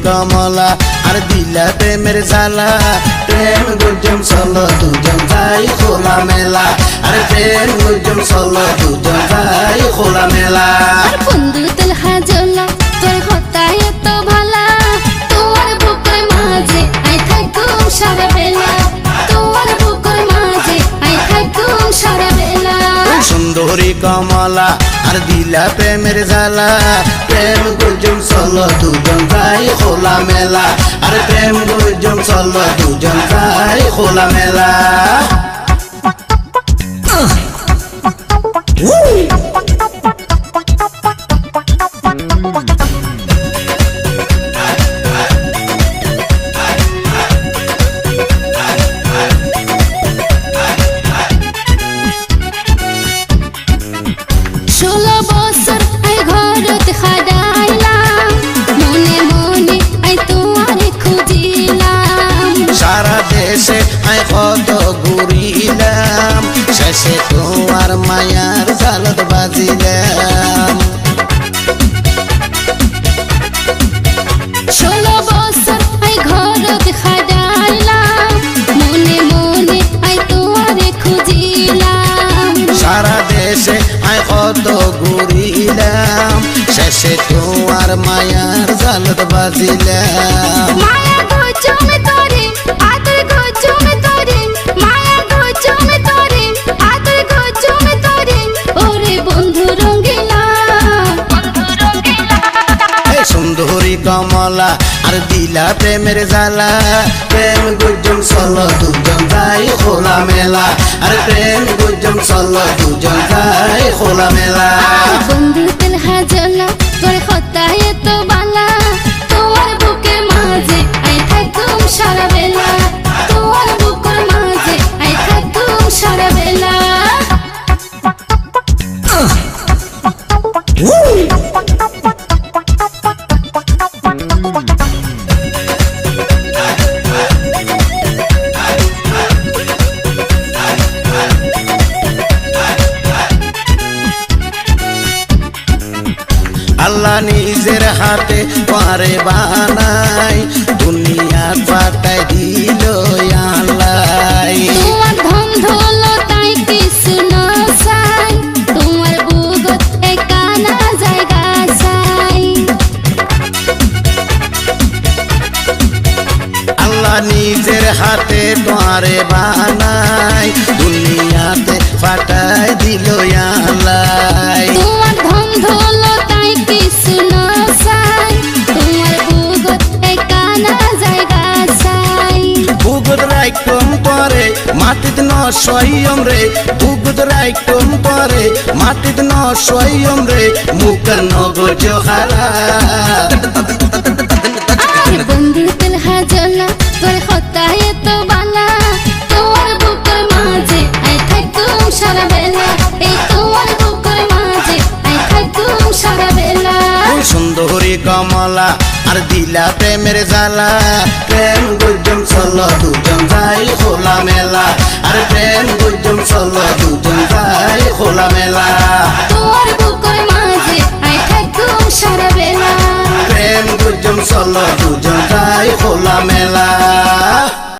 কমলা আর দিলা প্রেমের জ্বালা প্রেম গুজম চলো দুজন যাই খোলা মেলা আর প্রেম গুজম চলো দুজন যাই খোলা মেলা বন্ধু তেল হাজলা তোর হতায় তো ভালা তোর বুকের মাঝে আই থাকুম সারা বেলা তোর বুকের মাঝে আই থাকুম সারা বেলা সুন্দরী কমলা আর দিলা প্রেমের জ্বালা প্রেম গুজম চলো দুজন যাই খোলা মেলা আর প্রেম গুজম চলো দুজন যাই খোলা মেলা কত ঘুরিলাম শেষে তোমার মায়ার জালত বাজিলাম 16 বছর আই ঘরত খাডাইলাম মনে মনে আই তোমারে খুঁজিলাম সারা দেশে আই কত ঘুরিলাম শেষে তোমার মায়ার জালত বাজিলাম মায়া গজমে তোরে আদর গজমে তোরে মায়া গজমে তোরে আদর গজমে তোরে ওরে বন্ধু রঙ্গিলা এ সুন্দরী কমলা আর দিলা প্রেমের জ্বালা প্রেম গুজম চলো দুজন যাই খোলা মেলা আর প্রেম গুজম চলো দুজন যাই খোলা মেলা বন্ধু তেল হাজলা তোর হতায় তো বালা তোমার বুকের মাঝে আই থাকুম সারা বেলা তোমার বুকের মাঝে আই থাকুম সারা বেলা আল্লাহ নিজের হাতে পারে বানাই দুনিয়া পাতায় দিল আল্লাহ তোমার ধন দৌলতাই কিছু না চাই তোমার বুকত একানা জায়গা চাই আল্লাহ নিজের হাতে পারে বানাই দুনিয়াতে পাতায় দিল আল্লাহ তোমার ধন দৌলতাই কিছু না চাই তোমার বুকত একানা জায়গা চাই বুগুদ রাইকম পরে মাটিত ন সয়ম রে বুগুদ রাইকম পরে মাটিত ন সয়ম রে মুখ নগজ হারা বন্ধু তেল হাজলা তোর হতায় তো বালা তোমার বুকের মাঝে আই থাকুম সারা বেলা এই তোমার বুকের মাঝে আই থাকুম সারা বেলা সুন্দরী কমলা আর দিলা প্রেমের জ্বালা প্রেম গুজম চলো দুজন যাই খোলা মেলা আর প্রেম গুজম চলো দুজন যাই খোলা মেলা তোমার বুকের মাঝে আই থাকুম সারা বেলা প্রেম গুজম চলো দুজন যাই খোলা মেলা